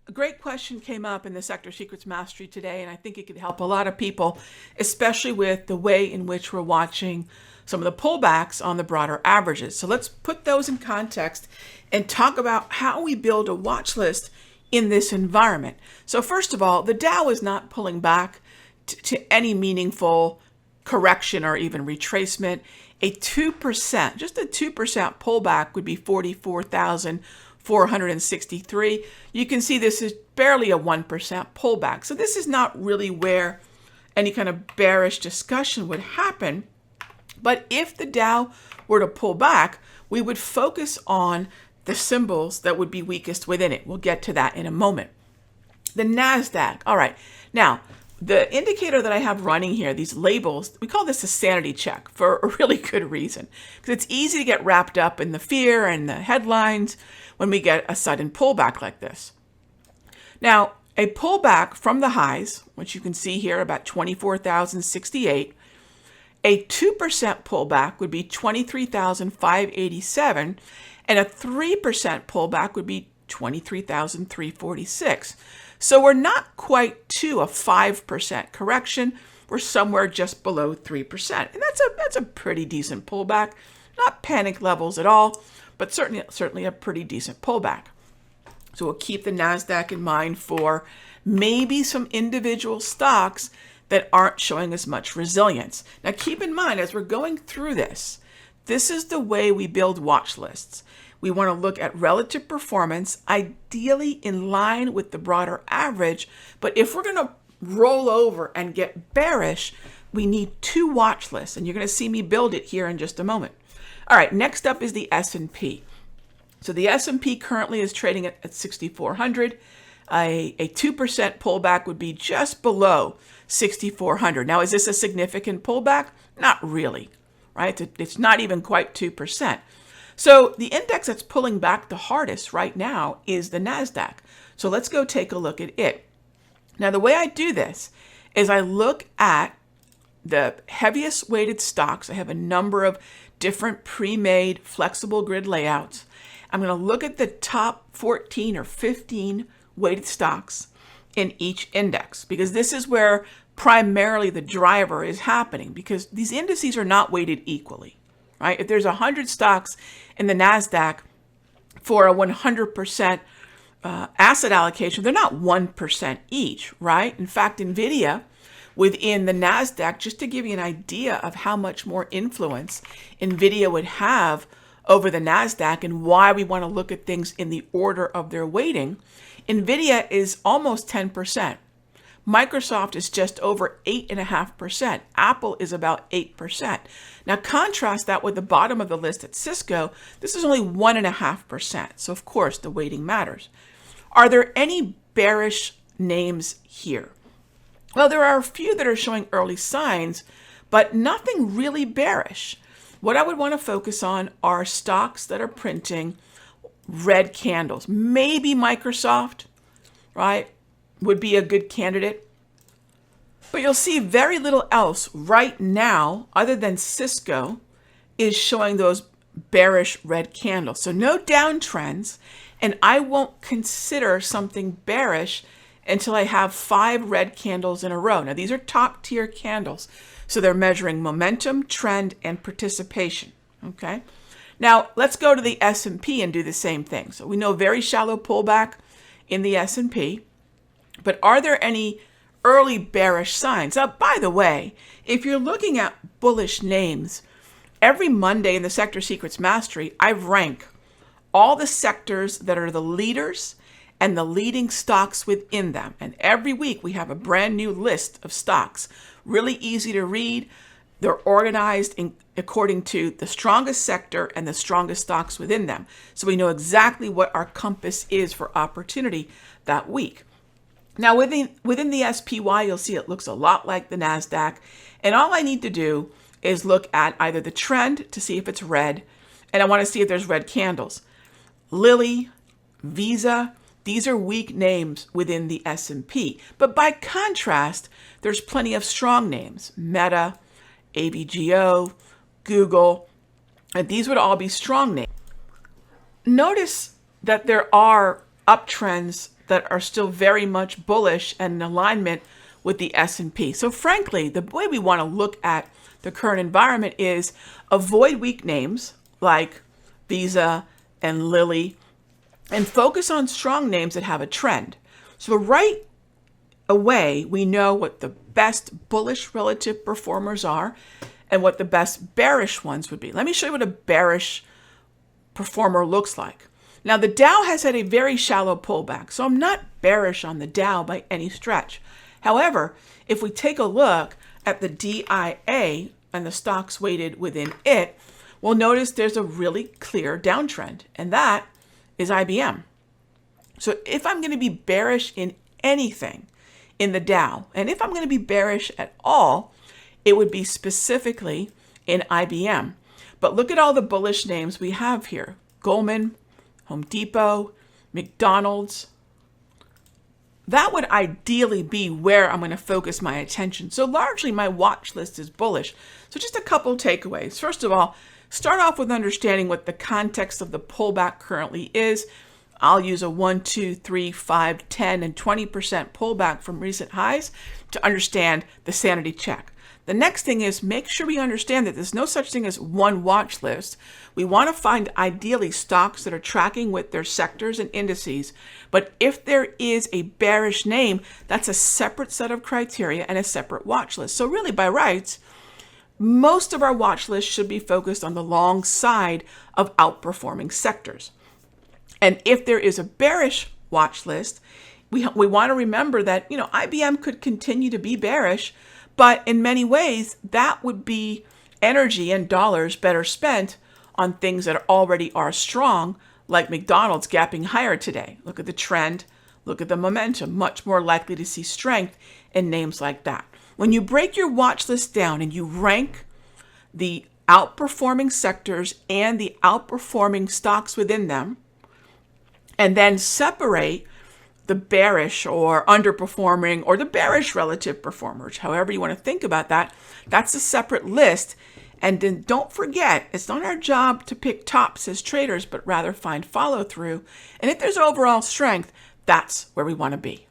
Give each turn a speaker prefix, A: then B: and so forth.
A: A great question came up in the Sector Secrets Mastery today, and I think it could help a lot of people, especially with the way in which we're watching some of the pullbacks on the broader averages. So let's put those in context and talk about how we build a watch list in this environment. So first of all, the Dow is not pulling back to any meaningful correction or even retracement. A 2%, just a 2% pullback would be 44,463. You can see this is barely a 1% pullback. So this is not really where any kind of bearish discussion would happen. But if the Dow were to pull back, we would focus on the symbols that would be weakest within it. We'll get to that in a moment. The NASDAQ. All right. Now, the indicator that I have running here, these labels, we call this a sanity check for a really good reason. Because it's easy to get wrapped up in the fear and the headlines when we get a sudden pullback like this. Now, a pullback from the highs, which you can see here about 24,068, a 2% pullback would be 23,587, and a 3% pullback would be 23,346. So we're not quite to a 5% correction. We're somewhere just below 3%. And that's a pretty decent pullback. Not panic levels at all, but certainly a pretty decent pullback. So we'll keep the NASDAQ in mind for maybe some individual stocks that aren't showing as much resilience. Now keep in mind, as we're going through this is the way we build watch lists. We want to look at relative performance, ideally in line with the broader average. But if we're going to roll over and get bearish, we need two watch lists. And you're going to see me build it here in just a moment. All right, next up is the S&P. So the S&P currently is trading at 6,400. A 2% pullback would be just below 6,400. Now, is this a significant pullback? Not really, right? It's not even quite 2%. So the index that's pulling back the hardest right now is the NASDAQ. So let's go take a look at it. Now, the way I do this is I look at the heaviest weighted stocks. I have a number of different pre-made flexible grid layouts. I'm going to look at the top 14 or 15 weighted stocks in each index, because this is where primarily the driver is happening, because these indices are not weighted equally. Right? If there's 100 stocks in the NASDAQ for a 100% asset allocation, they're not 1% each, right? In fact, NVIDIA within the NASDAQ, just to give you an idea of how much more influence NVIDIA would have over the NASDAQ and why we want to look at things in the order of their weighting, NVIDIA is almost 10%. Microsoft is just over 8.5%. Apple is about 8%. Now contrast that with the bottom of the list at Cisco. This is only 1.5%. So of course the weighting matters. Are there any bearish names here? Well, there are a few that are showing early signs, but nothing really bearish. What I would want to focus on are stocks that are printing red candles. Maybe Microsoft, right, would be a good candidate. But you'll see very little else right now other than Cisco is showing those bearish red candles. So no downtrends, and I won't consider something bearish until I have 5 red candles in a row. Now these are top tier candles. So they're measuring momentum, trend, and participation. Okay. Now let's go to the S&P and do the same thing. So we know very shallow pullback in the S&P. But are there any early bearish signs? Now, by the way, if you're looking at bullish names, every Monday in the Sector Secrets Mastery, I rank all the sectors that are the leaders and the leading stocks within them. And every week we have a brand new list of stocks. Really easy to read. They're organized according to the strongest sector and the strongest stocks within them. So we know exactly what our compass is for opportunity that week. Now, within the SPY, you'll see it looks a lot like the NASDAQ. And all I need to do is look at either the trend to see if it's red, and I want to see if there's red candles. Lilly, Visa, these are weak names within the S&P. But by contrast, there's plenty of strong names. Meta, AVGO, Google, and these would all be strong names. Notice that there are uptrends that are still very much bullish and in alignment with the S&P. So frankly, the way we want to look at the current environment is avoid weak names like Visa and Lilly and focus on strong names that have a trend. So right away, we know what the best bullish relative performers are and what the best bearish ones would be. Let me show you what a bearish performer looks like. Now, the Dow has had a very shallow pullback, so I'm not bearish on the Dow by any stretch. However, if we take a look at the DIA and the stocks weighted within it, we'll notice there's a really clear downtrend, and that is IBM. So if I'm going to be bearish in anything in the Dow, and if I'm going to be bearish at all, it would be specifically in IBM. But look at all the bullish names we have here. Goldman, Home Depot, McDonald's. That would ideally be where I'm going to focus my attention. So largely my watch list is bullish. So just a couple takeaways. First of all, start off with understanding what the context of the pullback currently is. I'll use a 1, 2, 3, 5, 10, and 20% pullback from recent highs to understand the sanity check. The next thing is make sure we understand that there's no such thing as one watch list. We want to find ideally stocks that are tracking with their sectors and indices. But if there is a bearish name, that's a separate set of criteria and a separate watch list. So really by rights, most of our watch list should be focused on the long side of outperforming sectors. And if there is a bearish watch list, we want to remember that, IBM could continue to be bearish, but in many ways, that would be energy and dollars better spent on things that already are strong, like McDonald's gapping higher today. Look at the trend, look at the momentum, much more likely to see strength in names like that. When you break your watch list down and you rank the outperforming sectors and the outperforming stocks within them, and then separate the bearish or underperforming or the bearish relative performers, however you want to think about that, that's a separate list. And then don't forget, it's not our job to pick tops as traders, but rather find follow through. And if there's overall strength, that's where we want to be.